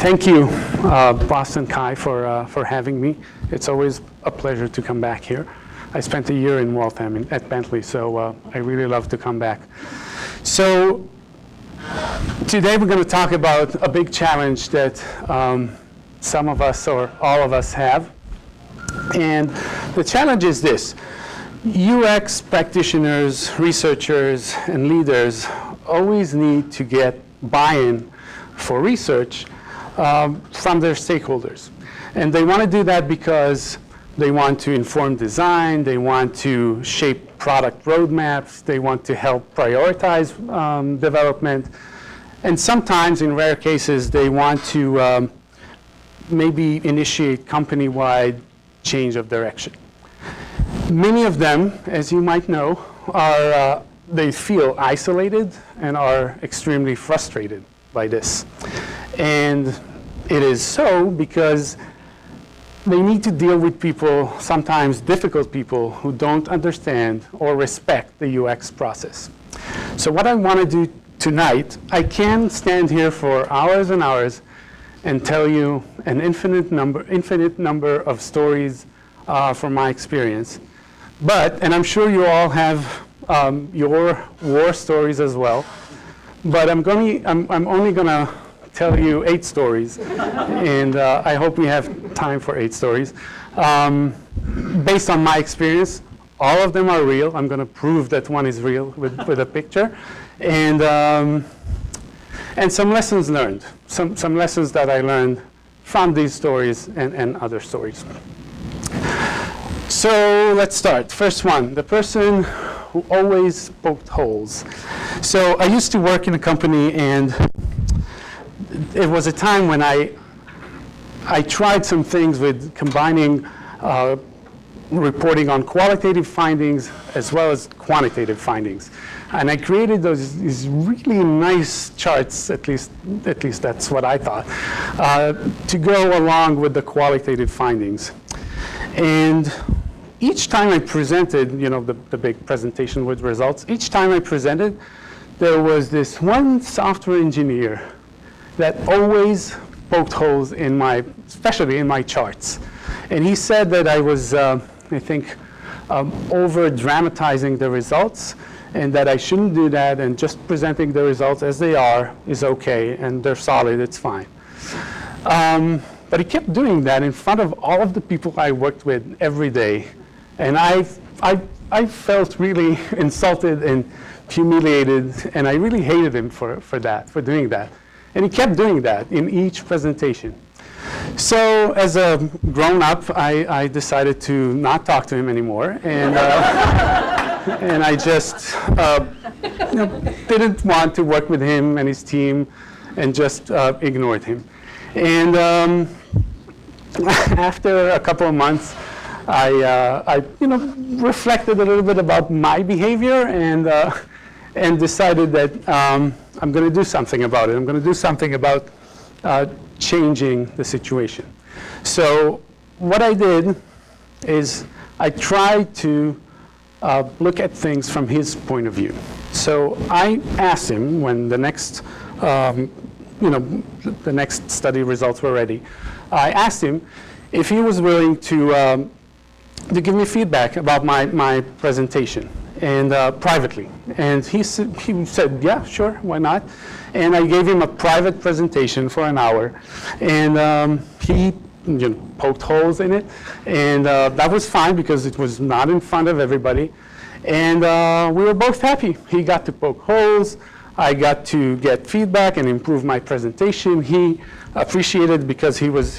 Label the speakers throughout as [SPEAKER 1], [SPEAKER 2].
[SPEAKER 1] Thank you, BostonCHI, for having me. It's always a pleasure to come back here. I spent a year in Waltham at Bentley, so I really love to come back. So today we're going to talk about a big challenge that some of us or all of us have. And the challenge is this. UX practitioners, researchers, and leaders always need to get buy-in for research from their stakeholders. And they want to do that because they want to inform design, they want to shape product roadmaps, they want to help prioritize development, and sometimes, in rare cases, they want to maybe initiate company-wide change of direction. Many of them, as you might know, are they feel isolated and are extremely frustrated by this. And it is so because they need to deal with people, sometimes difficult people, who don't understand or respect the UX process. So what I want to do tonight, I can stand here for hours and hours and tell you an infinite number of stories from my experience. And I'm sure you all have your war stories as well. But I'm only going to tell you 8 stories, and I hope we have time for 8 stories. Based on my experience, all of them are real. I'm going to prove that one is real with a picture, and some lessons learned, some lessons that I learned from these stories and other stories. So let's start. First one, the person who always poked holes. So I used to work in a company, and it was a time when I tried some things with combining reporting on qualitative findings as well as quantitative findings. And I created these really nice charts, at least that's what I thought, to go along with the qualitative findings. And each time I presented, you know, the big presentation with results, each time I presented, there was this one software engineer that always poked holes in especially in my charts. And he said that I was, I think, over-dramatizing the results, and that I shouldn't do that, and just presenting the results as they are is okay, and they're solid, it's fine. But he kept doing that in front of all of the people I worked with every day. And I felt really insulted and humiliated, and I really hated him for doing that. And he kept doing that in each presentation. So as a grown-up, I decided to not talk to him anymore, and and I just didn't want to work with him and his team, and just ignored him. And after a couple of months, I reflected a little bit about my behavior, and decided that I'm going to do something about it. I'm going to do something about changing the situation. So what I did is I tried to look at things from his point of view. So I asked him when the next study results were ready. I asked him if he was willing to give me feedback about my presentation, and privately. And he said, yeah, sure, why not? And I gave him a private presentation for an hour, and he poked holes in it, and that was fine because it was not in front of everybody. And we were both happy. He got to poke holes, I got to get feedback and improve my presentation. He appreciated it because he was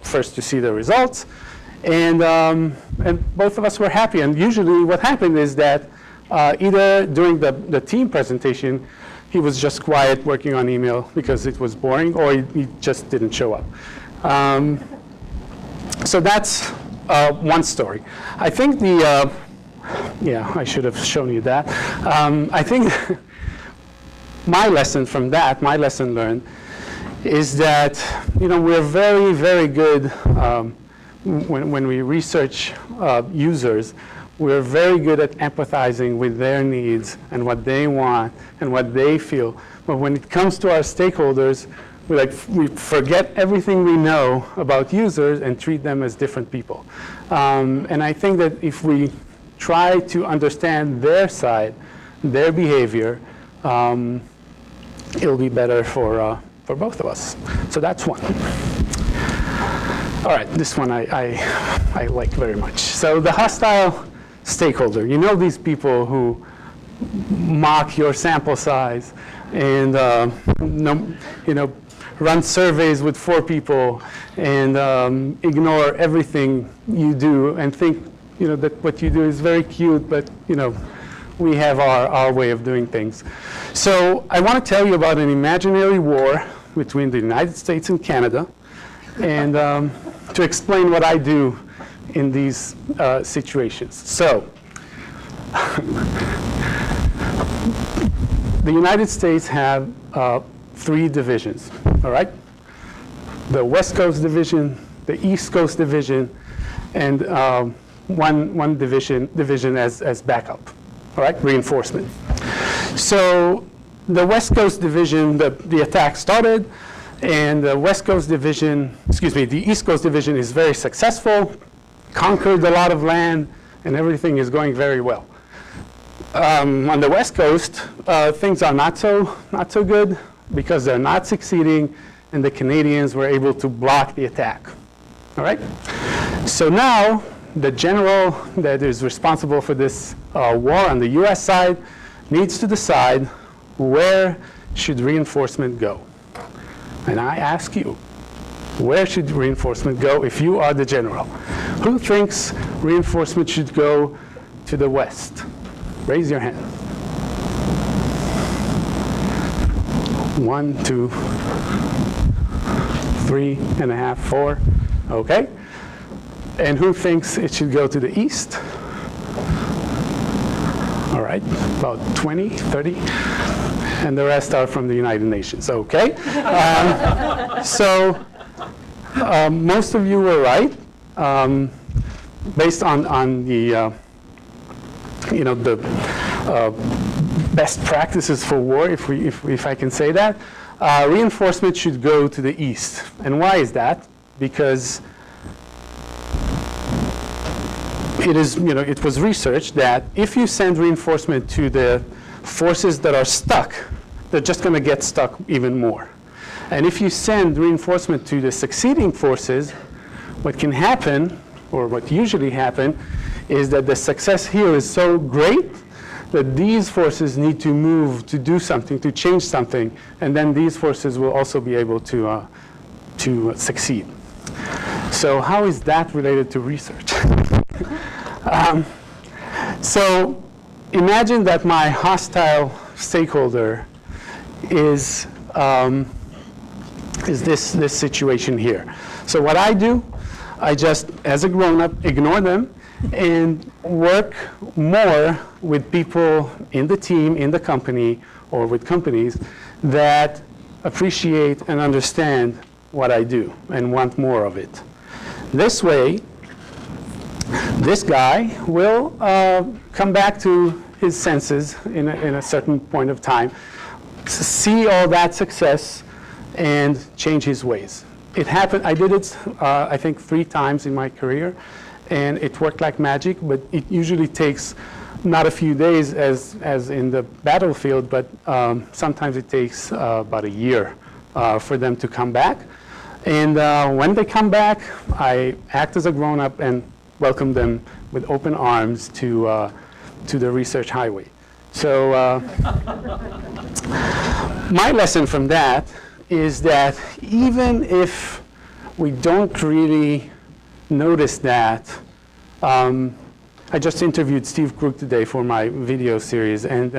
[SPEAKER 1] first to see the results. And both of us were happy. And usually what happened is that either during the team presentation, he was just quiet working on email because it was boring, or he just didn't show up. So that's one story. I think yeah, I should have shown you that. I think my lesson from that, my lesson learned, is that we're very, very good when we research users. We're very good at empathizing with their needs and what they want and what they feel. But when it comes to our stakeholders, we forget everything we know about users and treat them as different people. And I think that if we try to understand their side, their behavior, it'll be better for both of us. So that's one. All right, this one I like very much. So the hostile stakeholder. You know these people who mock your sample size and run surveys with 4 people and ignore everything you do and think that what you do is very cute, but we have our way of doing things. So I want to tell you about an imaginary war between the United States and Canada, and to explain what I do in these situations. So the United States have 3 divisions, all right? The West Coast Division, the East Coast Division, and one division as backup, all right, reinforcement. So the West Coast Division, the attack started, and the West Coast Division, the East Coast Division is very successful, conquered a lot of land, and everything is going very well. On the West Coast, things are not so good because they're not succeeding, and the Canadians were able to block the attack. All right? So now, the general that is responsible for this war on the US side needs to decide where should reinforcement go. And I ask you, where should reinforcement go if you are the general? Who thinks reinforcement should go to the west? Raise your hand. 1, 2, 3.5, 4. Okay. And who thinks it should go to the east? All right, about 20, 30. And the rest are from the United Nations. Okay. So most of you were right, based on the best practices for war, if I can say that. Reinforcement should go to the east. And why is that? Because it was researched that if you send reinforcement to the forces that are stuck, they're just going to get stuck even more. And if you send reinforcement to the succeeding forces, what can happen, or what usually happen, is that the success here is so great that these forces need to move to do something, to change something, and then these forces will also be able to succeed. So how is that related to research? So imagine that my hostile stakeholder is this situation here. So what I do, I just, as a grown-up, ignore them and work more with people in the team, in the company, or with companies that appreciate and understand what I do and want more of it. This way, this guy will come back to his senses in a certain point of time, see all that success, and change his ways. It happened, I did it, I think 3 times in my career, and it worked like magic, but it usually takes not a few days as in the battlefield, but sometimes it takes about a year for them to come back. And when they come back, I act as a grown-up and welcome them with open arms to the research highway. So my lesson from that is that even if we don't really notice that, I just interviewed Steve Krug today for my video series, and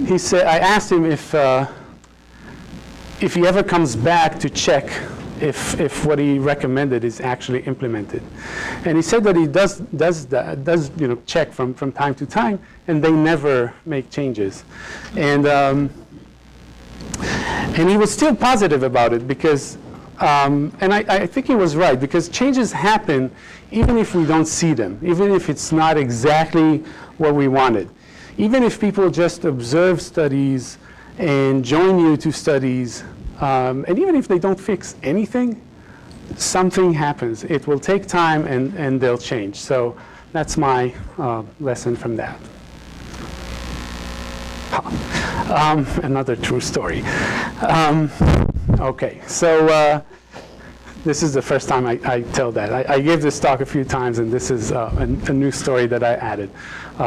[SPEAKER 1] he said, I asked him if he ever comes back to check if what he recommended is actually implemented. And he said that he does check from time to time, and they never make changes. And he was still positive about it because, and I think he was right, because changes happen even if we don't see them, even if it's not exactly what we wanted. Even if people just observe studies and join you to studies, And even if they don't fix anything, something happens. It will take time, and they'll change. So that's my lesson from that. Another true story. Okay, so this is the first time I tell that. I gave this talk a few times, and this is a new story that I added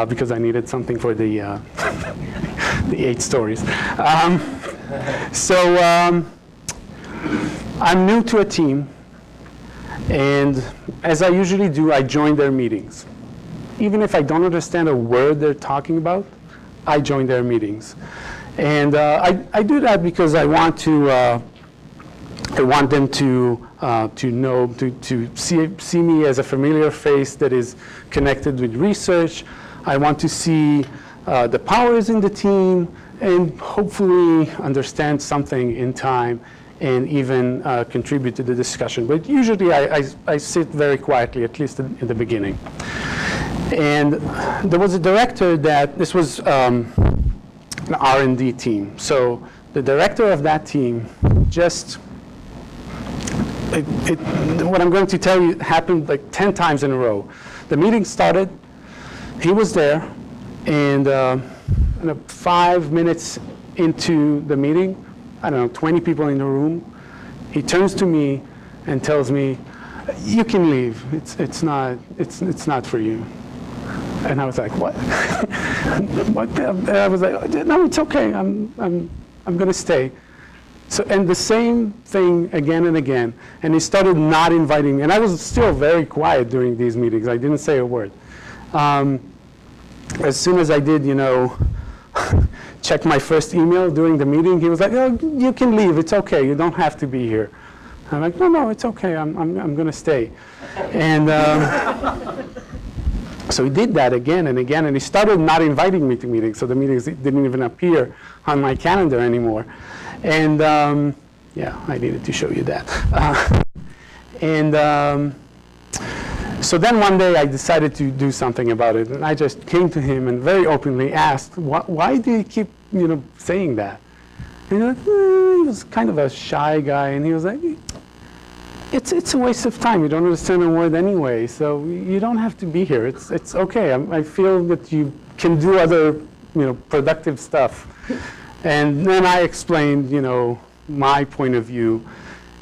[SPEAKER 1] because I needed something for the, the 8 stories. I'm new to a team, and as I usually do, I join their meetings. Even if I don't understand a word they're talking about, I join their meetings. And I do that because I want them to know, to see me as a familiar face that is connected with research. I want to see the powers in the team and hopefully understand something in time and even contribute to the discussion. But usually I sit very quietly, at least in the beginning. And there was a director that, this was an R&D team. So the director of that team just, what I'm going to tell you happened like 10 times in a row. The meeting started, he was there, and 5 minutes into the meeting, I don't know, 20 people in the room, he turns to me and tells me, "You can leave. It's not for you." And I was like, "What?" What? I was like, "No, it's okay. I'm going to stay." So, and the same thing again and again. And he started not inviting me. And I was still very quiet during these meetings. I didn't say a word. As soon as I did, check my first email during the meeting, he was like, "Oh, you can leave. It's okay. You don't have to be here." I'm like, "No, it's okay. I'm going to stay." And so he did that again and again, and he started not inviting me to meetings. So the meetings didn't even appear on my calendar anymore. And yeah, I needed to show you that. So then one day I decided to do something about it, and I just came to him and very openly asked, "Why do you keep, saying that?" And he was kind of a shy guy, and he was like, It's a waste of time. You don't understand a word anyway, so you don't have to be here. It's okay. I feel that you can do other, productive stuff." And then I explained, my point of view,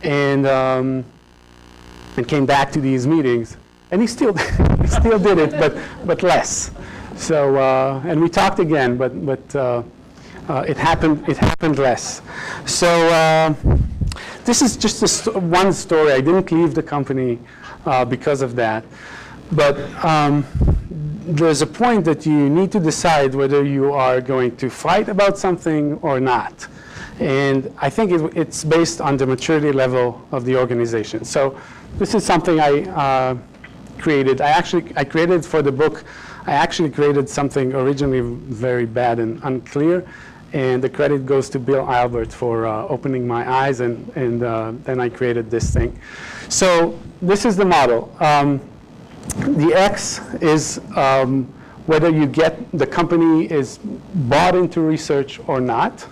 [SPEAKER 1] and came back to these meetings, and he still did it, but less. So and we talked again, but it happened less. So. This is just one story. I didn't leave the company because of that. But there's a point that you need to decide whether you are going to fight about something or not. And I think it's based on the maturity level of the organization. So this is something I created. I created for the book. I actually created something originally very bad and unclear. And the credit goes to Bill Albert for opening my eyes, and then I created this thing. So this is the model. The X is whether you get the company is bought into research or not.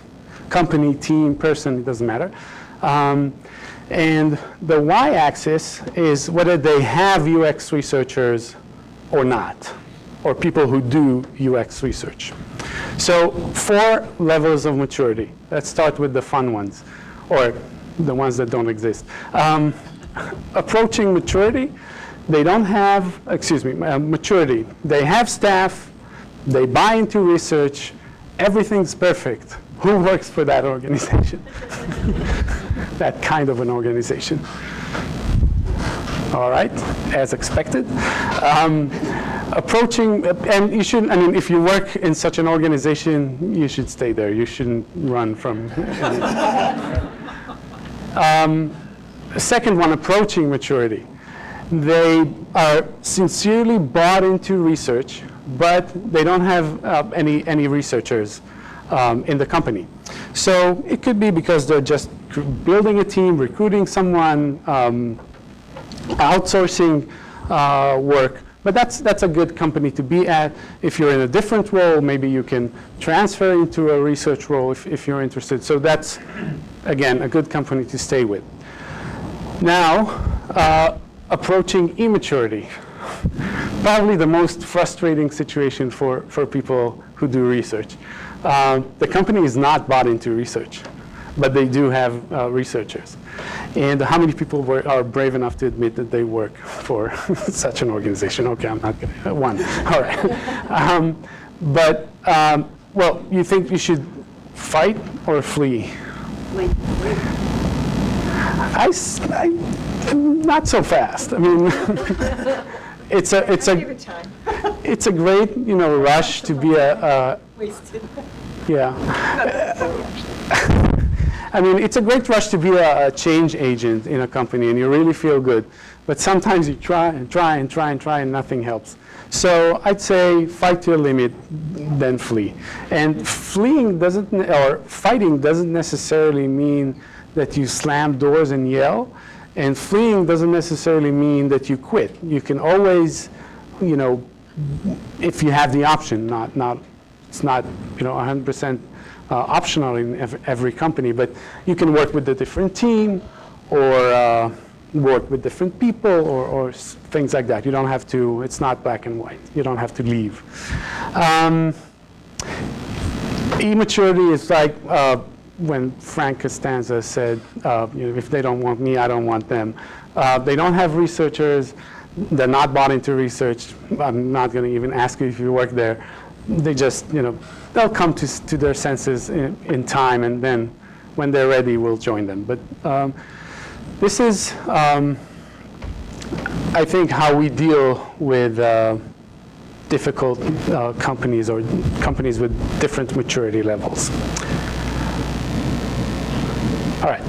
[SPEAKER 1] Company, team, person, it doesn't matter. And the Y-axis is whether they have UX researchers or not, or people who do UX research. So 4 levels of maturity. Let's start with the fun ones, or the ones that don't exist. Approaching maturity, they don't have, maturity. They have staff, they buy into research, everything's perfect. Who works for that organization? That kind of an organization. All right, as expected. Approaching, and you should, if you work in such an organization, you should stay there. You shouldn't run from second one, approaching maturity. They are sincerely bought into research, but they don't have any researchers in the company. So it could be because they're just building a team, recruiting someone, outsourcing work. But that's a good company to be at. If you're in a different role, maybe you can transfer into a research role if you're interested. So that's again, a good company to stay with. Now, approaching immaturity. Probably the most frustrating situation for people who do research. The company is not bought into research, but they do have researchers. And how many people are brave enough to admit that they work for such an organization? Okay, I'm not going to. One. All right. Well, you think you should fight or flee?
[SPEAKER 2] Wait.
[SPEAKER 1] Not so fast. I mean, it's a great, rush to be
[SPEAKER 2] Wasted.
[SPEAKER 1] yeah. I mean, it's a great rush to be a change agent in a company, and you really feel good. But sometimes you try and nothing helps. So I'd say fight to a limit, then flee. And fleeing doesn't, or fighting doesn't necessarily mean that you slam doors and yell. And fleeing doesn't necessarily mean that you quit. You can always, if you have the option, it's not 100% optional in every company, but you can work with a different team or work with different people or things like that. You don't have to, it's not black and white. You don't have to leave. Immaturity is like when Frank Costanza said, if they don't want me, I don't want them. They don't have researchers. They're not bought into research. I'm not going to even ask you if you work there. They just, they'll come to their senses in time, and then when they're ready, we'll join them. But this is, I think, how we deal with difficult companies or companies with different maturity levels. All right.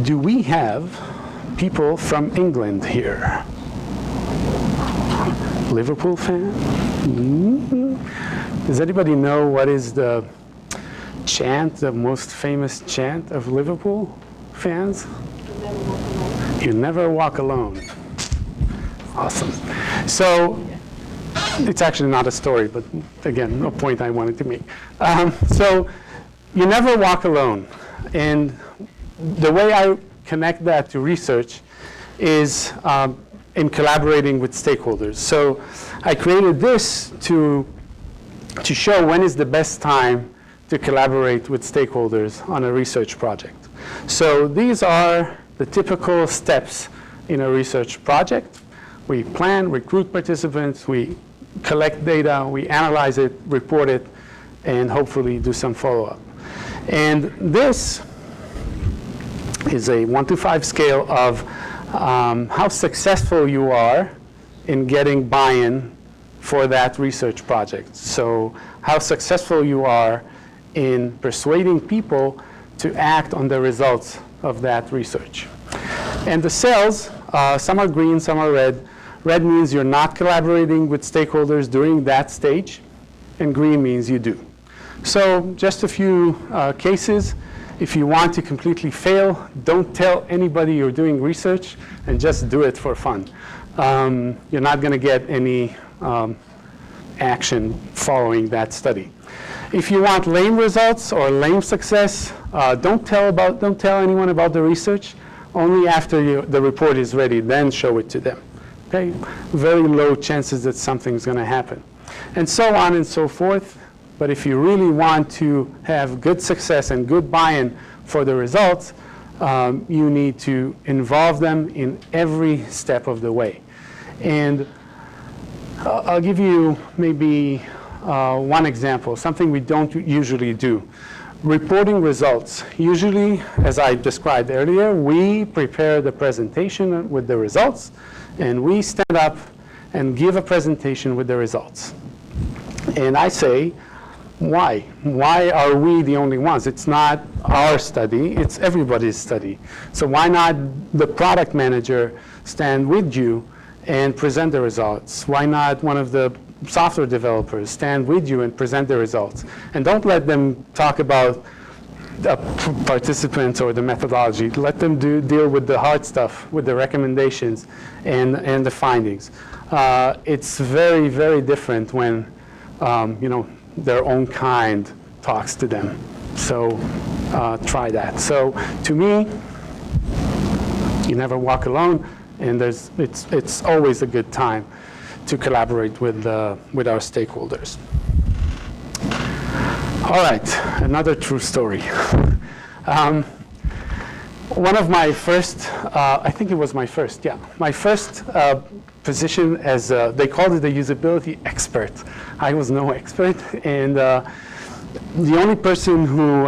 [SPEAKER 1] Do we have people from England here? Liverpool fan? Mm-hmm. Does anybody know what is the chant, the most famous chant of Liverpool fans? You never walk alone. Awesome. So it's actually not a story, but again, a point I wanted to make. So you never walk alone. And the way I connect that to research is in collaborating with stakeholders. So I created this to show when is the best time to collaborate with stakeholders on a research project. So these are the typical steps in a research project. We plan, recruit participants, we collect data, we analyze it, report it, and hopefully do some follow-up. And this is a 1 to 5 scale of how successful you are in getting buy-in for that research project. So how successful you are in persuading people to act on the results of that research. And the cells, some are green, some are red. Red means you're not collaborating with stakeholders during that stage, and green means you do. So just a few cases. If you want to completely fail, don't tell anybody you're doing research and just do it for fun. You're not going to get any action following that study. If you want lame results or lame success, don't tell anyone about the research. Only after the report is ready, then show it to them. Okay? Very low chances that something's going to happen. And so on and so forth. But if you really want to have good success and good buy-in for the results, you need to involve them in every step of the way. And I'll give you maybe one example, something we don't usually do. Reporting results. Usually, as I described earlier, we prepare the presentation with the results, and we stand up and give a presentation with the results. And I say, why? Why are we the only ones? It's not our study, it's everybody's study. So why not the product manager stand with you and present the results? Why not one of the software developers stand with you and present the results? And don't let them talk about the participants or the methodology. Let them deal with the hard stuff, with the recommendations and the findings. It's very, very different when their own kind talks to them. So try that. So to me, you never walk alone, and it's always a good time to collaborate with our stakeholders. All right, another true story. One of my first, I think it was my first, yeah, my first position as, they called it a usability expert. I was no expert, and the only person who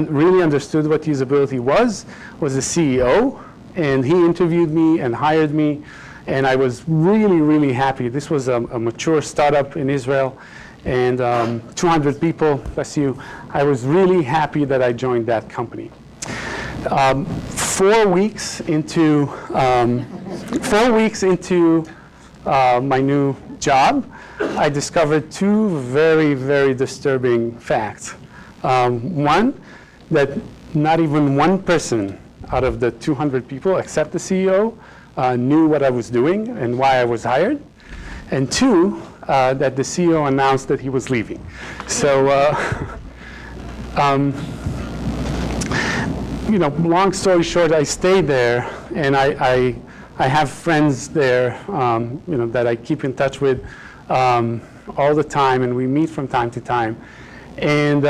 [SPEAKER 1] really understood what usability was the CEO, and he interviewed me and hired me, and I was really, really happy. This was a mature startup in Israel, and 200 people, bless you. I was really happy that I joined that company. 4 weeks into my new job, I discovered two very, very disturbing facts. One, that not even one person out of the 200 people, except the CEO, knew what I was doing and why I was hired. And two, that the CEO announced that he was leaving. So, you know, long story short, I stayed there, and I have friends there, you know, that I keep in touch with all the time, and we meet from time to time. And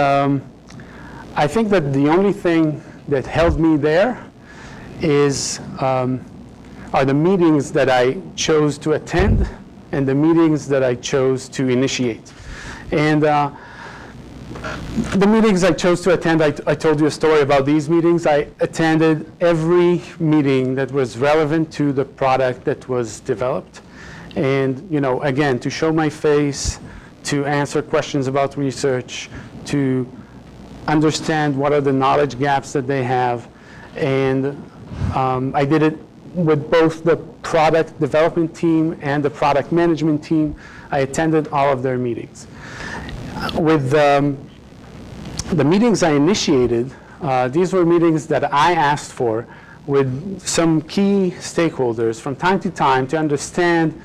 [SPEAKER 1] I think that the only thing that held me there are the meetings that I chose to attend and the meetings that I chose to initiate. And the meetings I chose to attend, I told you a story about these meetings. I attended every meeting that was relevant to the product that was developed. And, you know, again, to show my face, to answer questions about research, to understand what are the knowledge gaps that they have. And I did it with both the product development team and the product management team. I attended all of their meetings. With the meetings I initiated, these were meetings that I asked for with some key stakeholders from time to understand,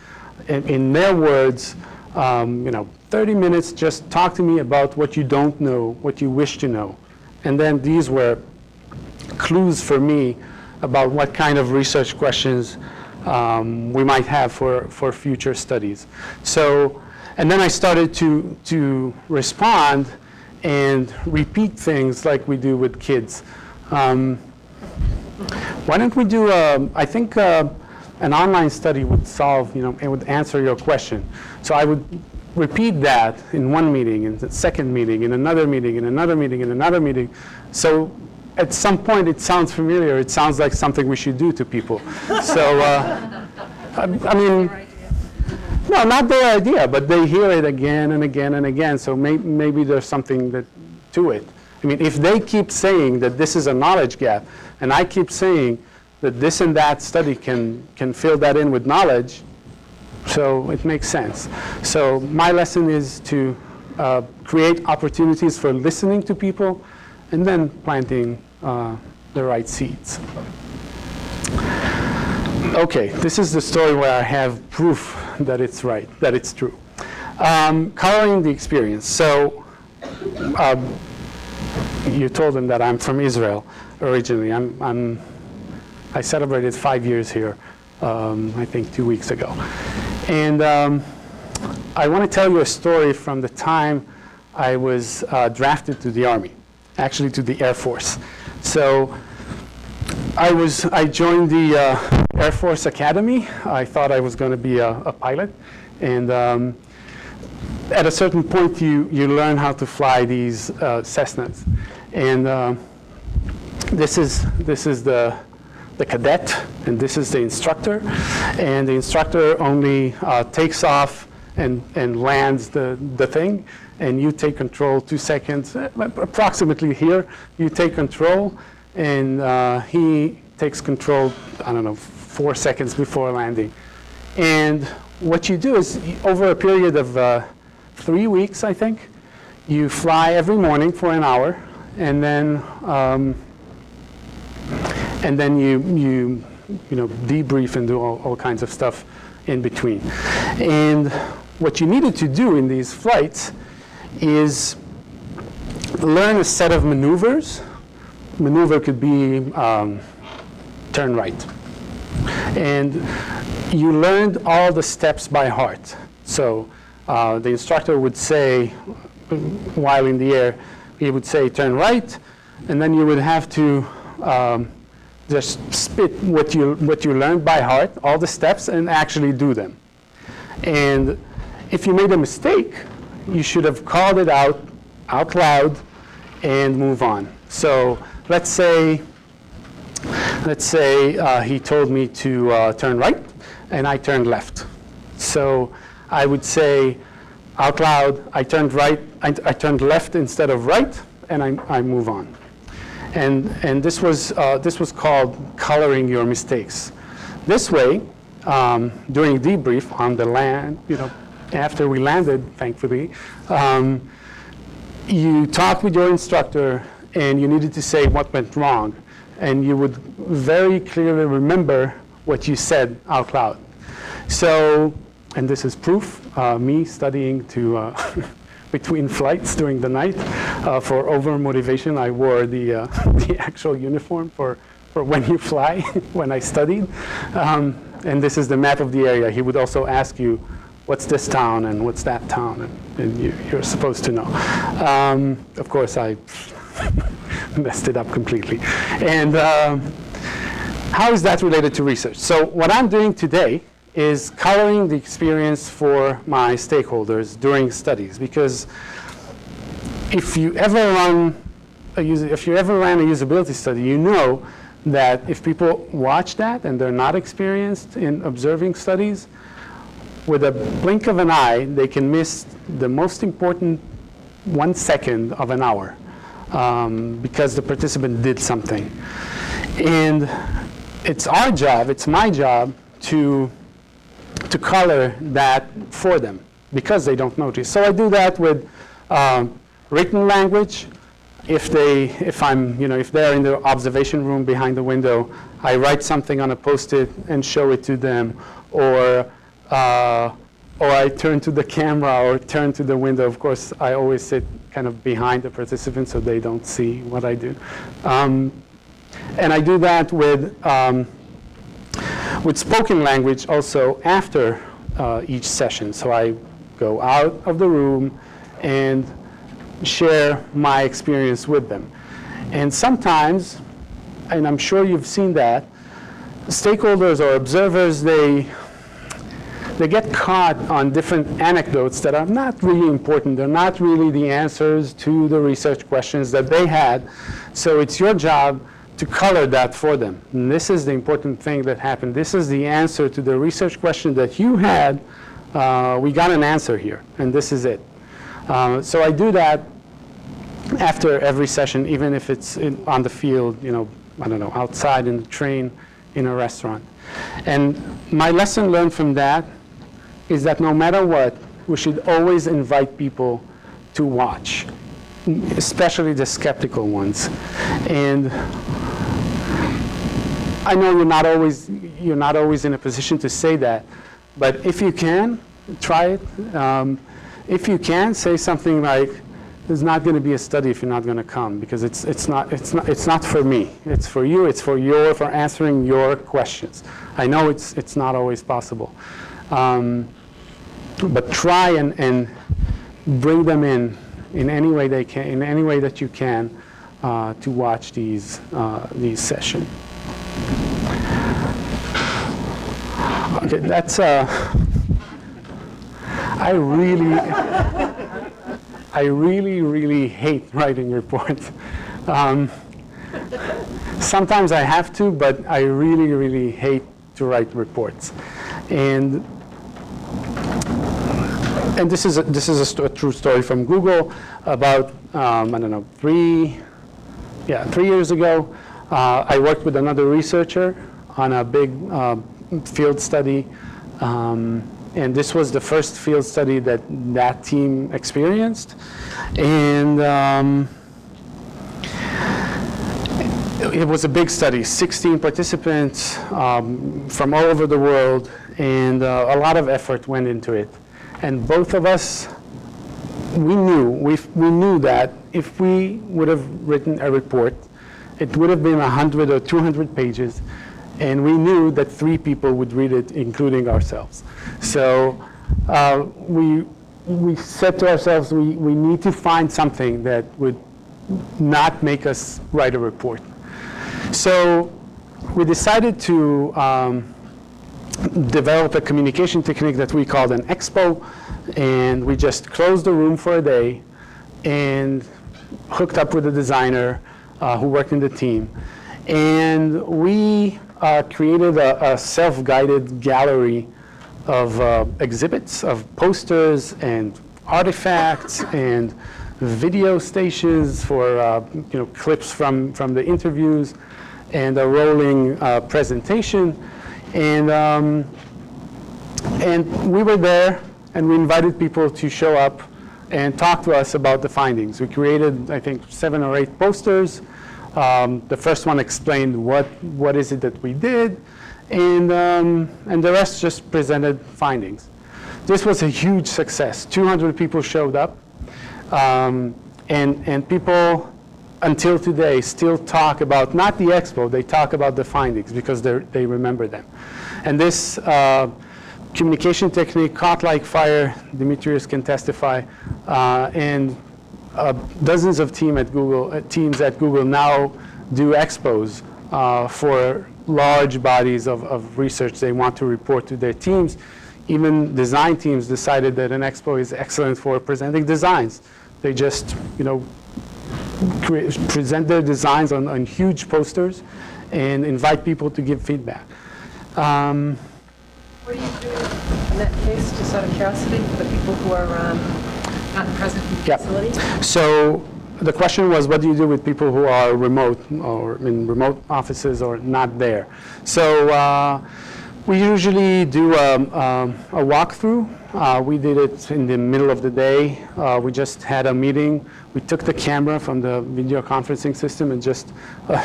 [SPEAKER 1] in their words, you know, 30 minutes, just talk to me about what you don't know, what you wish to know. And then these were clues for me about what kind of research questions we might have for future studies. So, and then I started to respond and repeat things like we do with kids. Why don't we do, I think an online study would solve, you know, it would answer your question. So I would repeat that in one meeting, in the second meeting, in another meeting, in another meeting, in another meeting. So at some point it sounds familiar. It sounds like something we should do to people. So, I mean, no, not their idea, but they hear it again and again and again. So maybe there's something to it. I mean, if they keep saying that this is a knowledge gap, and I keep saying that this and that study can fill that in with knowledge, so it makes sense. So my lesson is to create opportunities for listening to people and then planting the right seeds. Okay, this is the story where I have proof that it's right, that it's true. Coloring the experience. So you told them that I'm from Israel originally. I celebrated 5 years here, I think 2 weeks ago. And I want to tell you a story from the time I was drafted to the Army, actually to the Air Force. So I joined the Air Force Academy. I thought I was going to be a pilot. And at a certain point, you learn how to fly these Cessnas. And this is the cadet, and this is the instructor. And the instructor only takes off and lands the thing, and you take control 2 seconds, approximately here. You take control, and he takes control, I don't know, 4 seconds before landing. And what you do is, over a period of 3 weeks, I think, you fly every morning for an hour, and then you debrief and do all kinds of stuff in between. And what you needed to do in these flights is learn a set of maneuvers. Maneuver could be turn right. And you learned all the steps by heart. So the instructor would say, while in the air, he would say turn right, and then you would have to just spit what you learned by heart, all the steps, and actually do them. And if you made a mistake, you should have called it out loud and move on. So let's say he told me to turn right, and I turned left. So I would say out loud, I turned right, I turned left instead of right, and I move on. And this was called coloring your mistakes. This way, during debrief on the land, after we landed, thankfully, you talked with your instructor, and you needed to say what went wrong, and you would very clearly remember what you said out loud. So, and this is proof, me studying to between flights during the night for over-motivation. I wore the actual uniform for when you fly, when I studied. And this is the map of the area. He would also ask you, what's this town and what's that town? And you're supposed to know. Of course, I messed it up completely. And how is that related to research? So what I'm doing today is coloring the experience for my stakeholders during studies, because if you ever ran a usability study, you know that if people watch that and they're not experienced in observing studies, with a blink of an eye, they can miss the most important 1 second of an hour because the participant did something. And it's our job, it's my job to color that for them because they don't notice. So I do that with written language. If they're in the observation room behind the window, I write something on a Post-it and show it to them, or I turn to the camera or turn to the window. Of course, I always sit kind of behind the participants so they don't see what I do. And I do that with spoken language also after each session. So I go out of the room and share my experience with them. And sometimes, and I'm sure you've seen that, stakeholders or observers, they get caught on different anecdotes that are not really important. They're not really the answers to the research questions that they had. So it's your job to color that for them. And this is the important thing that happened. This is the answer to the research question that you had. We got an answer here, and this is it. So I do that after every session, even if it's on the field, I don't know, outside in the train, in a restaurant. And my lesson learned from that is that no matter what, we should always invite people to watch, especially the skeptical ones. And I know you're not always in a position to say that, but if you can, try it. If you can, say something like, "There's not going to be a study if you're not going to come, because it's not for me. It's for you. It's for answering your questions." I know it's not always possible, but try and bring them in any way they can, in any way that you can, to watch these sessions. Okay, that's I really hate writing reports. Sometimes I have to, but I really hate to write reports. And this is a true story from Google. About I don't know, 3 years ago, I worked with another researcher on a big field study. And this was the first field study that team experienced. And it was a big study, 16 participants from all over the world, and a lot of effort went into it. And both of us we knew that if we would have written a report, it would have been 100 or 200 pages, and we knew that 3 people would read it, including ourselves. So we said to ourselves, we need to find something that would not make us write a report. So we decided to develop a communication technique that we called an expo, and we just closed the room for a day and hooked up with a designer who worked in the team. And we created a self-guided gallery of exhibits, of posters and artifacts and video stations for clips from the interviews, and a rolling presentation. And we were there, and we invited people to show up and talk to us about the findings. We created, I think, 7 or 8 posters. The first one explained what is it that we did, and the rest just presented findings. This was a huge success. 200 people showed up, and people until today still talk about, not the expo, they talk about the findings because they remember them. And this communication technique caught like fire. Demetrius can testify, and dozens of teams at Google now do expos for large bodies of research they want to report to their teams. Even design teams decided that an expo is excellent for presenting designs. They just, present their designs on huge posters and invite people to give feedback.
[SPEAKER 2] What do you do in that case, just out of curiosity, for the people who are not present in the facility?
[SPEAKER 1] So the question was, what do you do with people who are remote or in remote offices or not there? So we usually do a walkthrough. We did it in the middle of the day. We just had a meeting. We took the camera from the video conferencing system and just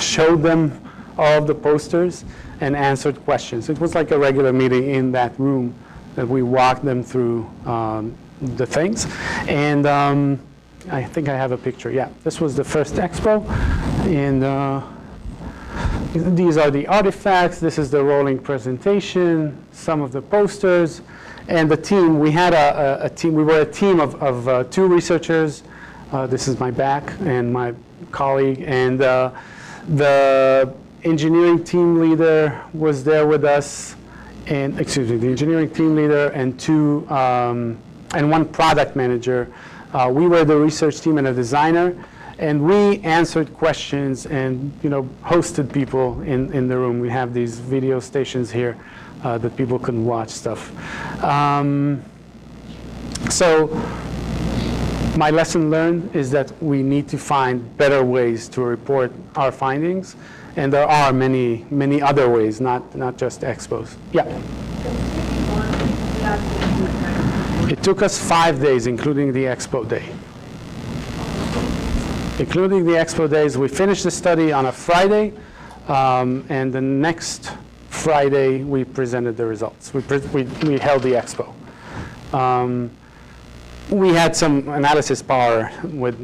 [SPEAKER 1] showed them all of the posters and answered questions. It was like a regular meeting in that room that we walked them through the things. And I think I have a picture. Yeah, this was the first expo. And these are the artifacts. This is the rolling presentation, some of the posters. And the team, we had a team. We were a team of 2 researchers. This is my back and my colleague. And the engineering team leader was there with us. And the engineering team leader and 1 product manager. We were the research team and a designer. And we answered questions and hosted people in the room. We have these video stations here that people can watch stuff. So my lesson learned is that we need to find better ways to report our findings, and there are many, many other ways, not just expos. Yeah. It took us 5 days, including the expo day. Including the expo days, we finished the study on a Friday, and the next Friday we presented the results. We held the expo. We had some analysis power with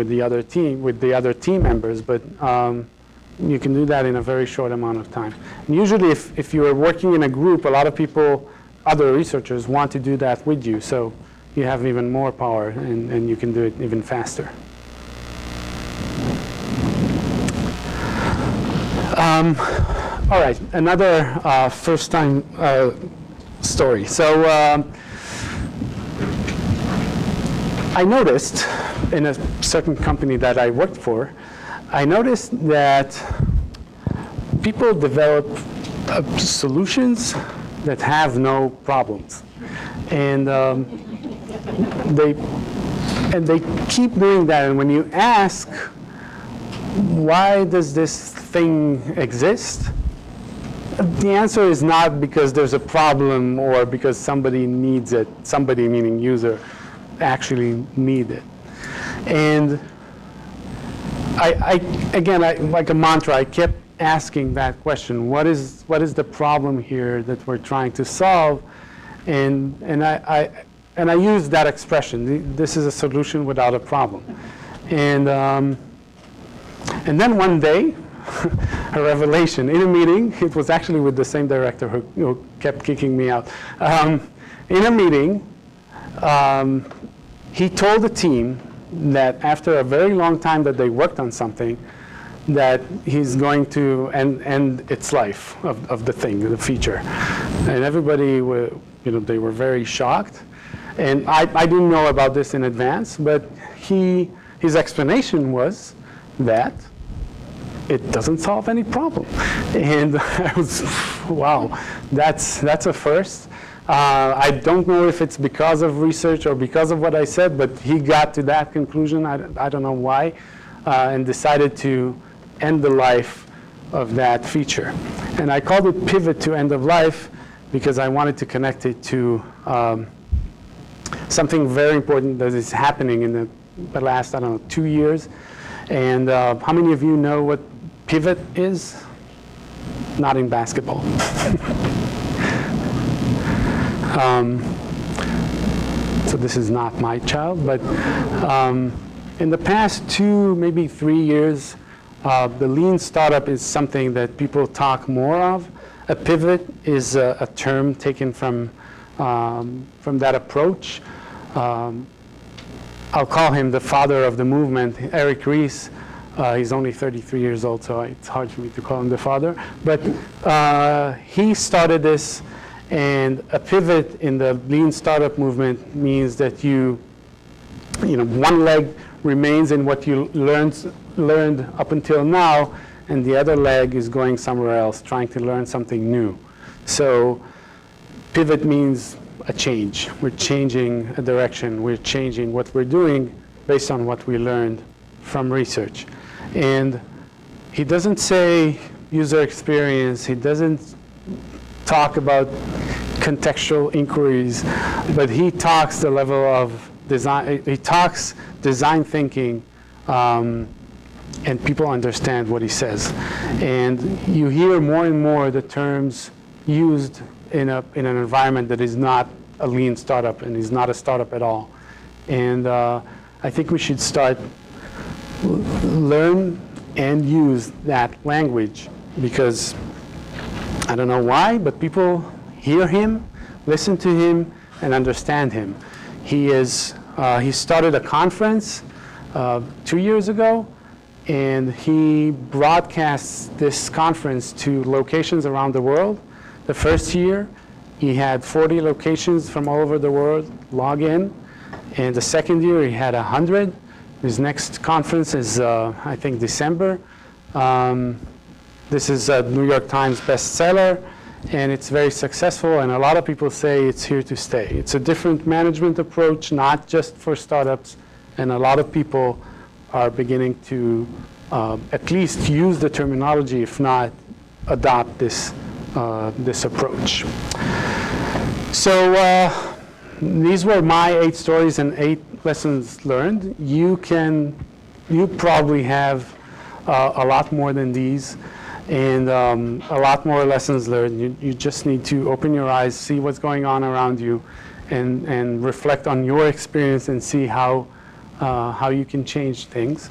[SPEAKER 1] the other team members, but you can do that in a very short amount of time. And usually, if you are working in a group, a lot of people, other researchers, want to do that with you, so you have even more power, and you can do it even faster. All right, another first-time story. So I noticed in a certain company that I worked for, I noticed that people develop solutions that have no problems, and they keep doing that. And when you ask, why does this thing exist? The answer is not because there's a problem or because somebody needs it. Somebody, meaning user, actually need it. And again, like a mantra, I kept asking that question: what is the problem here that we're trying to solve? And and I use that expression. This is a solution without a problem. And then one day, a revelation in a meeting. It was actually with the same director who kept kicking me out. In a meeting, he told the team that after a very long time that they worked on something, that he's going to end its life of the thing, the feature. And everybody they were very shocked. And I didn't know about this in advance, but his explanation was that it doesn't solve any problem. And I was, wow, that's a first. I don't know if it's because of research or because of what I said, but he got to that conclusion, I don't know why, and decided to end the life of that feature. And I called it pivot to end of life because I wanted to connect it to something very important that is happening in the last, I don't know, 2 years. And how many of you know what pivot is? Not in basketball. So this is not my child, but in the past 2, maybe 3 years, the lean startup is something that people talk more of. A pivot is a term taken from that approach. I'll call him the father of the movement, Eric Ries. He's only 33 years old, so it's hard for me to call him the father. But he started this, and a pivot in the lean startup movement means that one leg remains in what you learned up until now, and the other leg is going somewhere else, trying to learn something new. So pivot means a change. We're changing a direction. We're changing what we're doing based on what we learned from research. And he doesn't say user experience. He doesn't talk about contextual inquiries, but he talks the level of design. He talks design thinking, and people understand what he says. And you hear more and more the terms used in an environment that is not a lean startup and is not a startup at all. And I think we should start learn and use that language, because I don't know why, but people hear him, listen to him, and understand him. He started a conference 2 years ago, and he broadcasts this conference to locations around the world. The first year, he had 40 locations from all over the world log in, and the second year, he had 100. His next conference is, I think, December. This is a New York Times bestseller, and it's very successful, and a lot of people say it's here to stay. It's a different management approach, not just for startups, and a lot of people are beginning to at least use the terminology, if not adopt this approach. So these were my 8 stories and 8 lessons learned. You probably have a lot more than these, and a lot more lessons learned. You just need to open your eyes, see what's going on around you, and reflect on your experience and see how you can change things.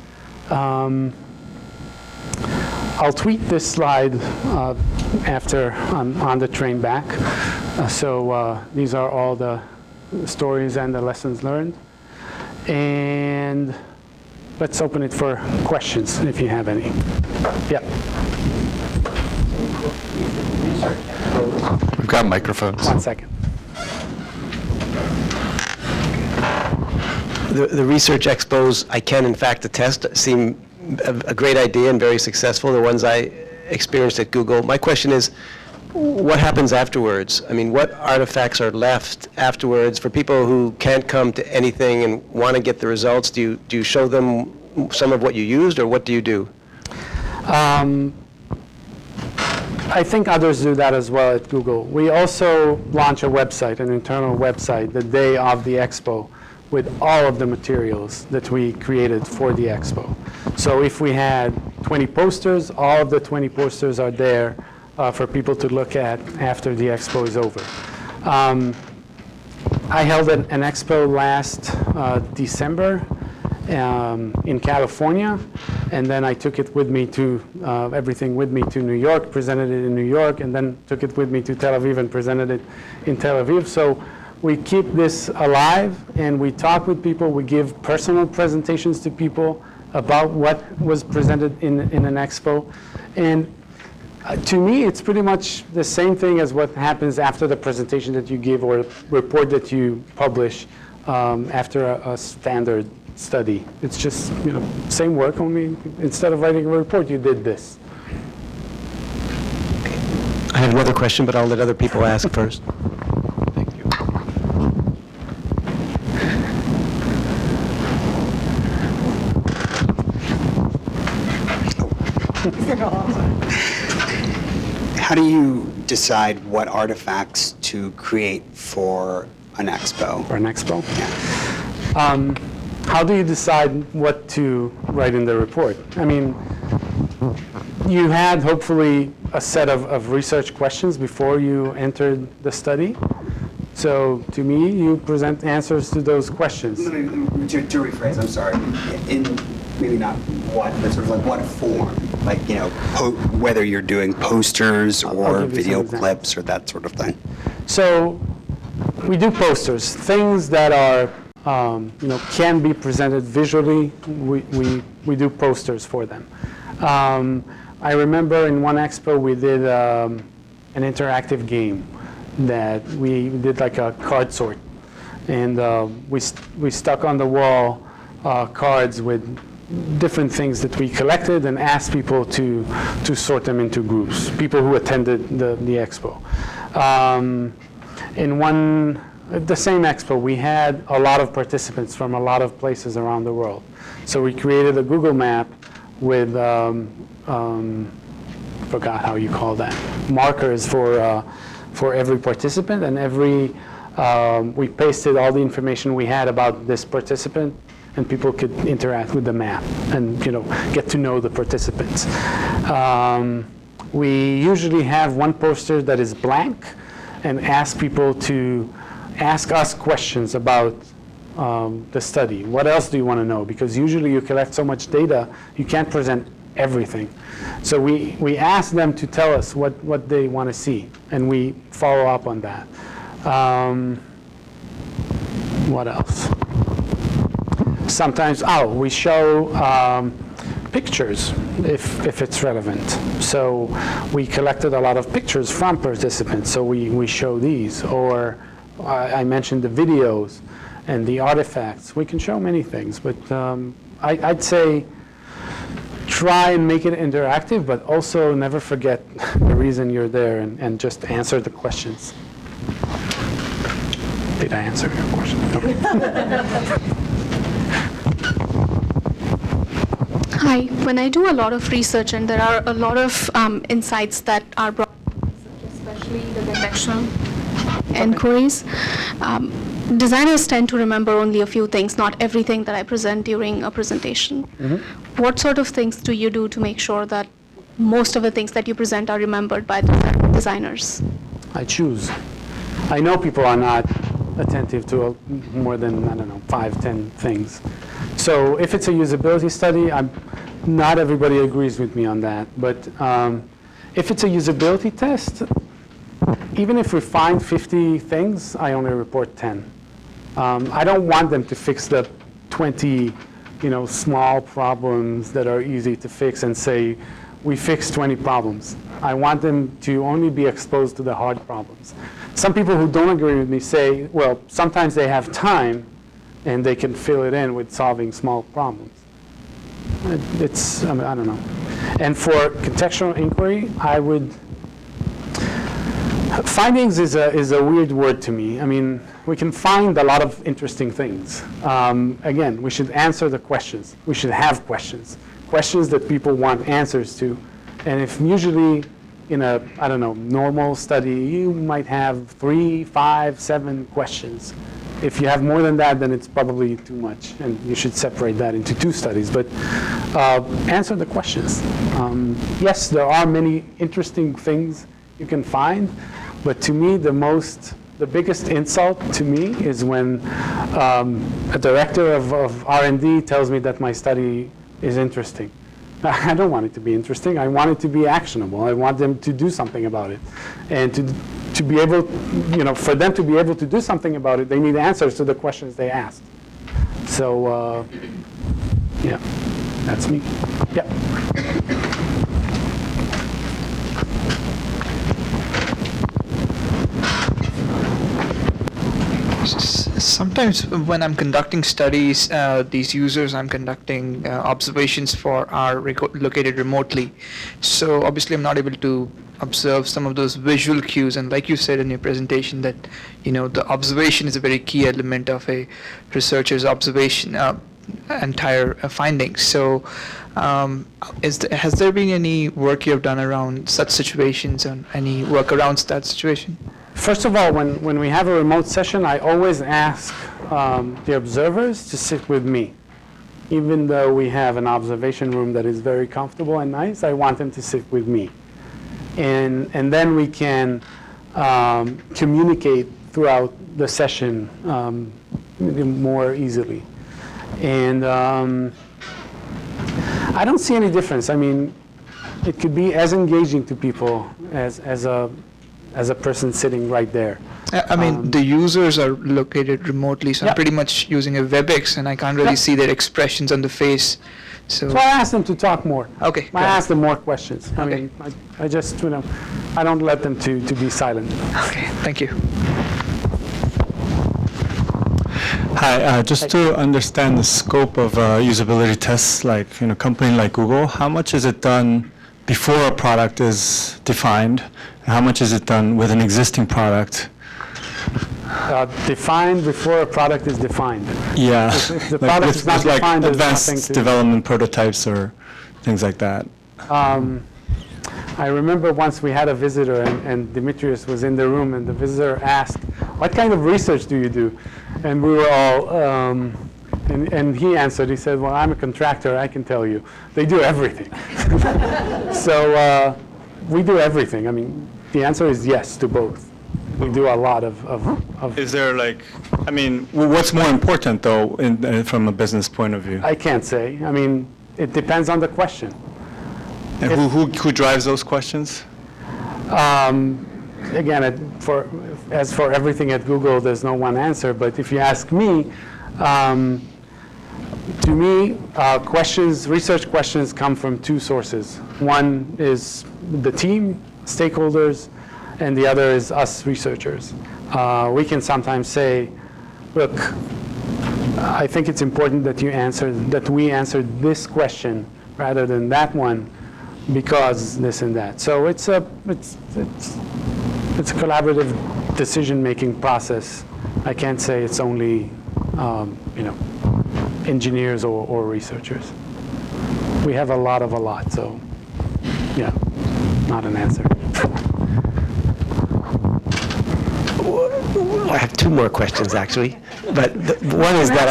[SPEAKER 1] I'll tweet this slide after I'm on the train back. So these are all the stories and the lessons learned. And let's open it for questions if you have any. Yeah.
[SPEAKER 3] We've got microphones.
[SPEAKER 1] 1 second.
[SPEAKER 4] The research expos, I can in fact attest, seem a great idea and very successful, the ones I experienced at Google. My question is, what happens afterwards? I mean, what artifacts are left afterwards for people who can't come to anything and want to get the results? Do you show them some of what you used, or what do you do?
[SPEAKER 1] I think others do that as well at Google. We also launch a website, an internal website, the day of the expo, with all of the materials that we created for the expo. So if we had 20 posters, all of the 20 posters are there for people to look at after the expo is over. I held an expo last December in California, and then I took it with me to, everything with me to New York, presented it in New York, and then took it with me to Tel Aviv and presented it in Tel Aviv. So we keep this alive, and we talk with people. We give personal presentations to people about what was presented in an expo. And to me, it's pretty much the same thing as what happens after the presentation that you give or report that you publish after a standard study. It's just, same work, only instead of writing a report, you did this.
[SPEAKER 4] I have another question, but I'll let other people ask first. Thank you.
[SPEAKER 3] How do you decide what artifacts to create for an expo?
[SPEAKER 1] For an expo? How do you decide what to write in the report? I mean, you had hopefully a set of research questions before you entered the study. So to me, you present answers to those questions.
[SPEAKER 3] To rephrase, I'm sorry, in maybe not what, but sort of like what form? Like, whether you're doing posters or video clips or that sort of thing. So
[SPEAKER 1] we do posters, things that are can be presented visually. We do posters for them. I remember in one expo we did an interactive game that we did like a card sort, and we stuck on the wall cards with different things that we collected and asked people to sort them into groups, people who attended the expo. At the same expo, we had a lot of participants from a lot of places around the world. So we created a Google map with, forgot how you call that, markers for every participant, and we pasted all the information we had about this participant, and people could interact with the map and get to know the participants. We usually have one poster that is blank and ask people to ask us questions about the study. What else do you want to know? Because usually you collect so much data, you can't present everything. So we ask them to tell us what they want to see, and we follow up on that. What else? Sometimes, we show pictures if it's relevant. So we collected a lot of pictures from participants, so we show these. Or I mentioned the videos and the artifacts. We can show many things, but I'd say try and make it interactive, but also never forget the reason you're there and just answer the questions. Did I answer your question? Okay.
[SPEAKER 5] Hi. When I do a lot of research and there are a lot of insights that are brought, especially the contextual inquiries, designers tend to remember only a few things, not everything that I present during a presentation. Mm-hmm. What sort of things do you do to make sure that most of the things that you present are remembered by the designers?
[SPEAKER 1] I choose. I know people are not attentive to more than, 5, 10 things. So if it's a usability study, not everybody agrees with me on that. But if it's a usability test, even if we find 50 things, I only report 10. I don't want them to fix the 20, small problems that are easy to fix and say, we fixed 20 problems. I want them to only be exposed to the hard problems. Some people who don't agree with me say, well, sometimes they have time and they can fill it in with solving small problems. I don't know. And for contextual inquiry, findings is a weird word to me. I mean, we can find a lot of interesting things. Again, we should answer the questions. We should have questions that people want answers to. And if usually in a, normal study, you might have 3, 5, 7 questions. If you have more than that, then it's probably too much, and you should separate that into 2 studies. But answer the questions. Yes, there are many interesting things you can find, but to me, the the biggest insult to me is when a director of R&D tells me that my study is interesting. I don't want it to be interesting. I want it to be actionable. I want them to do something about it. And to be able, for them to be able to do something about it, they need answers to the questions they asked. So, yeah, that's me. Yeah.
[SPEAKER 6] Sometimes when I'm conducting studies, these users I'm conducting observations for are located remotely. So obviously I'm not able to observe some of those visual cues, and like you said in your presentation that the observation is a very key element of a researcher's observation entire findings. So has there been any work you have done around such situations and any work around that situation?
[SPEAKER 1] First of all, when we have a remote session, I always ask the observers to sit with me. Even though we have an observation room that is very comfortable and nice, I want them to sit with me. And then we can communicate throughout the session more easily. And I don't see any difference. I mean, it could be as engaging to people as a person sitting right there.
[SPEAKER 6] I mean, the users are located remotely, so I'm pretty much using a WebEx, and I can't really see their expressions on the face. So
[SPEAKER 1] I ask them to talk more.
[SPEAKER 6] Okay.
[SPEAKER 1] I ask them more questions. I
[SPEAKER 6] Okay.
[SPEAKER 1] mean, I just, I don't let them to be silent.
[SPEAKER 6] Okay, thank you.
[SPEAKER 7] Hi, just to understand the scope of usability tests, like a company like Google, how much is it done before a product is defined? How much is it done with an existing product?
[SPEAKER 1] Defined before a product is defined.
[SPEAKER 7] Yeah,
[SPEAKER 1] If the product is not defined, there's nothing
[SPEAKER 7] advanced
[SPEAKER 1] to...
[SPEAKER 7] development prototypes or things like that.
[SPEAKER 1] I remember once we had a visitor, and Demetrius was in the room, and the visitor asked, "What kind of research do you do?" And we were all, and he answered, he said, "Well, I'm a contractor, I can tell you. They do everything." So we do everything. I mean, the answer is yes to both. We do a lot of
[SPEAKER 7] Is there what's more important though, from a business point of view?
[SPEAKER 1] I can't say. I mean, it depends on the question.
[SPEAKER 7] And who drives those questions?
[SPEAKER 1] Again, as for everything at Google, there's no one answer. But if you ask me, to me, research questions come from two sources. One is the team, stakeholders, and the other is us researchers. We can sometimes say, look, I think it's important that we answer this question rather than that one, because this and that. So it's a collaborative decision-making process. I can't say it's only engineers or researchers. We have a lot, so yeah, not an answer.
[SPEAKER 4] I have two more questions, actually. But one is that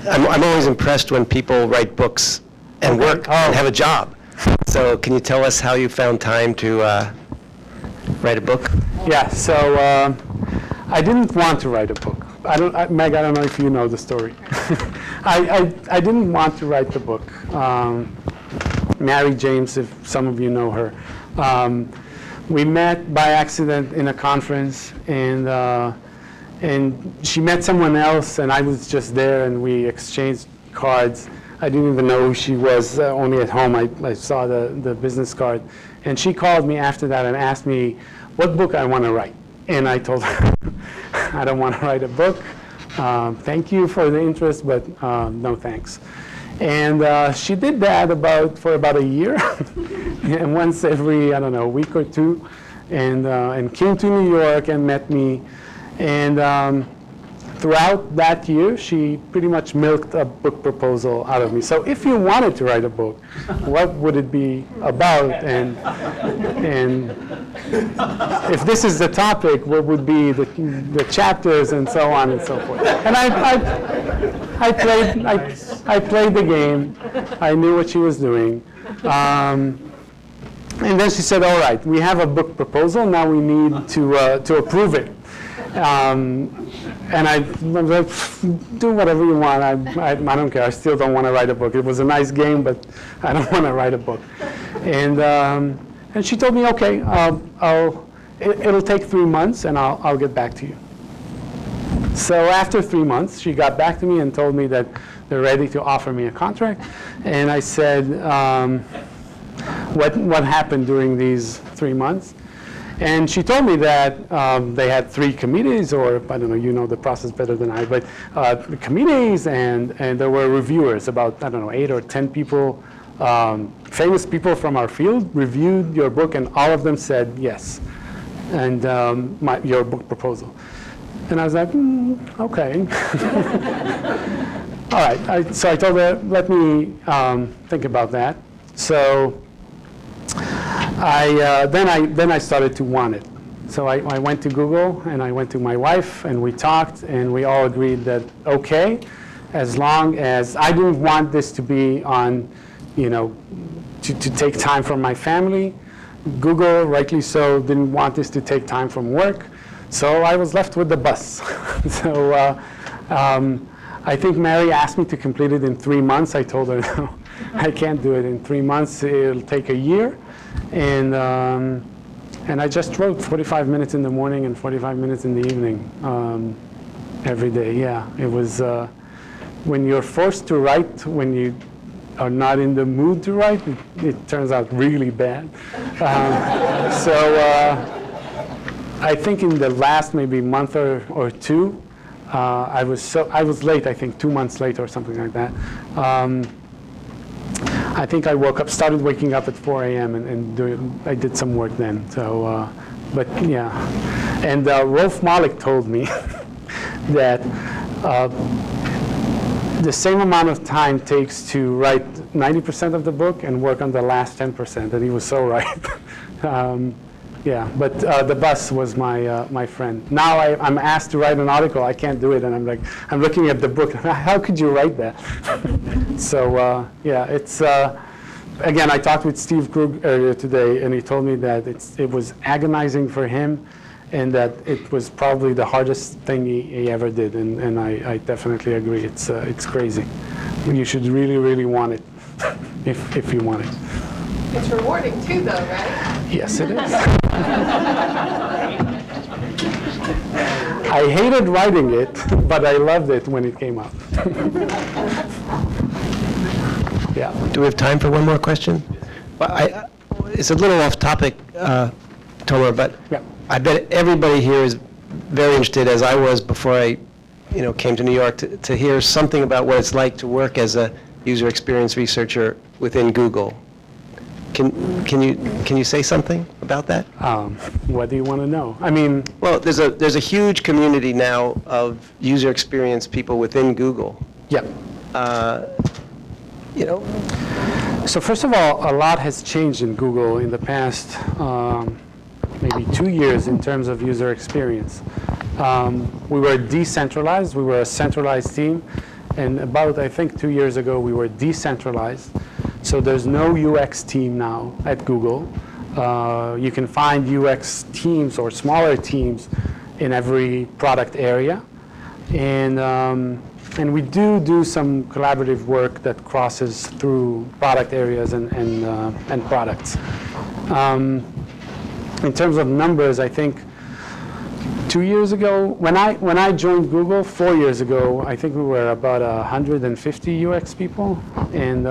[SPEAKER 4] I'm always impressed when people write books and work and have a job. So can you tell us how you found time to write a book?
[SPEAKER 1] Yeah, so I didn't want to write a book. Meg, I don't know if you know the story. I didn't want to write the book. Mary James, if some of you know her. We met by accident in a conference, and she met someone else, and I was just there, and we exchanged cards. I didn't even know who she was. Only at home I saw the business card. And she called me after that and asked me what book I want to write. And I told her, I don't want to write a book. Thank you for the interest, but no thanks. And she did that for about a year, and once every, week or two, and came to New York and met me. And throughout that year, she pretty much milked a book proposal out of me. So if you wanted to write a book, what would it be about? And if this is the topic, what would be the chapters and so on and so forth? And I played the game. I knew what she was doing. And then she said, all right, we have a book proposal. Now we need to approve it. And I was like, do whatever you want. I don't care. I still don't want to write a book. It was a nice game, but I don't want to write a book. And she told me, okay, it'll take 3 months, and I'll get back to you. So after 3 months, she got back to me and told me that they're ready to offer me a contract. And I said, what happened during these 3 months? And she told me that they had 3 committees, or I don't know, you know the process better than I, but committees, and there were reviewers, about, I don't know, 8 or 10 people, famous people from our field reviewed your book, and all of them said yes, and your book proposal. And I was like, okay. All right, so I told her, let me think about that. So then I started to want it. So I went to Google, and I went to my wife, and we talked, and we all agreed that, okay, as long as I didn't want this to be on, to take time from my family. Google, rightly so, didn't want this to take time from work. So I was left with the bus. So I think Mary asked me to complete it in 3 months. I told her, no, I can't do it in 3 months. It'll take a year. And I just wrote 45 minutes in the morning and 45 minutes in the evening every day. Yeah, it was when you're forced to write, when you are not in the mood to write, it turns out really bad. I think in the last maybe month or two, I was late. I think 2 months late or something like that. I think I started waking up at 4 a.m. and I did some work then. So, but yeah, and Rolf Malik told me that the same amount of time takes to write 90% of the book and work on the last 10%. And he was so right. Yeah, but the bus was my friend. Now I'm asked to write an article. I can't do it, and I'm looking at the book. How could you write that? So yeah, it's again. I talked with Steve Krug earlier today, and he told me that it was agonizing for him, and that it was probably the hardest thing he ever did. And I definitely agree. It's crazy. You should really, really want it if you want it.
[SPEAKER 2] It's rewarding too, though, right?
[SPEAKER 1] Yes, it is. I hated writing it, but I loved it when it came out. Yeah.
[SPEAKER 4] Do we have time for one more question? Well, it's a little off topic, Tomer, but
[SPEAKER 1] Yeah.
[SPEAKER 4] I bet everybody here is very interested, as I was before I came to New York, to hear something about what it's like to work as a user experience researcher within Google. Can you say something about that?
[SPEAKER 1] What do you want to know? I mean,
[SPEAKER 4] well, there's a huge community now of user experience people within Google.
[SPEAKER 1] yeah. So first of all, a lot has changed in Google in the past maybe 2 years in terms of user experience. We were decentralized. We were a centralized team. And about, I think, 2 years ago, we were decentralized. So there's no UX team now at Google. You can find UX teams or smaller teams in every product area. And we do some collaborative work that crosses through product areas and products. In terms of numbers, I think 2 years ago, when I joined Google 4 years ago, I think we were about 150 UX people, and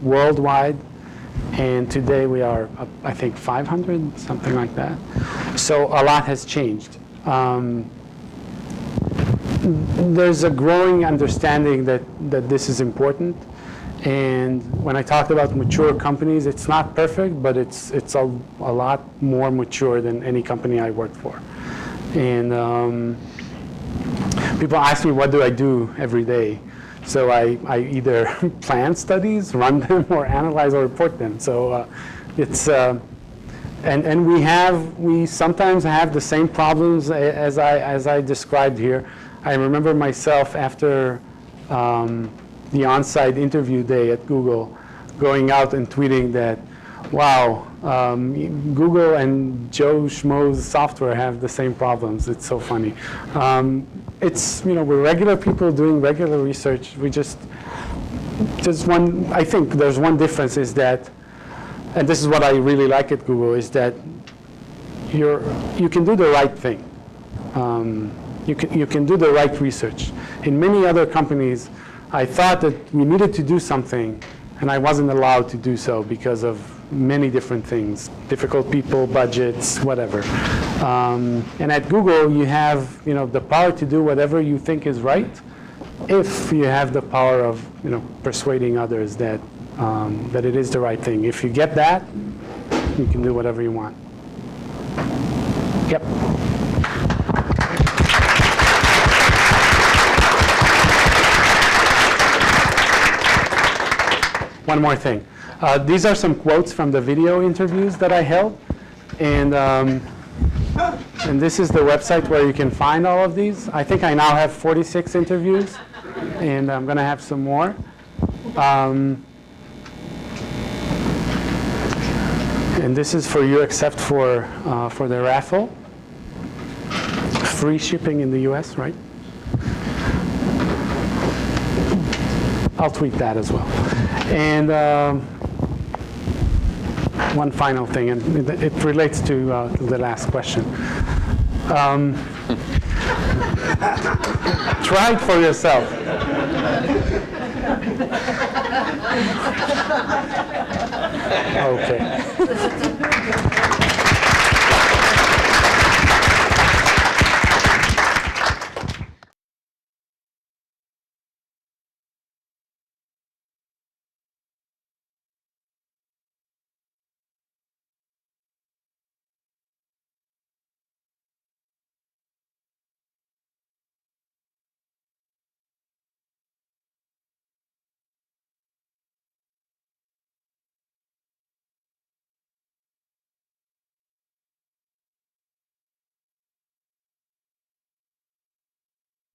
[SPEAKER 1] worldwide. And today we are, I think, 500, something like that. So a lot has changed. There's a growing understanding that this is important. And when I talked about mature companies, it's not perfect, but it's a lot more mature than any company I worked for. And people ask me, what do I do every day? So I either plan studies, run them, or analyze or report them. So it's, and we sometimes have the same problems as I described here. I remember myself after the on-site interview day at Google going out and tweeting that, wow, Google and Joe Schmo's software have the same problems. It's so funny. It's, we're regular people doing regular research. We just I think there's one difference is that, and this is what I really like at Google, is that you can do the right thing. You can do the right research. In many other companies, I thought that we needed to do something, and I wasn't allowed to do so because of many different things, difficult people, budgets, whatever. And at Google, you have the power to do whatever you think is right, if you have the power of persuading others that that it is the right thing. If you get that, you can do whatever you want. Yep. One more thing. These are some quotes from the video interviews that I held, and this is the website where you can find all of these. I think I now have 46 interviews, and I'm going to have some more. And this is for you, except for the raffle. Free shipping in the US, right? I'll tweet that as well. And one final thing, and it relates to the last question. Try it for yourself. Okay.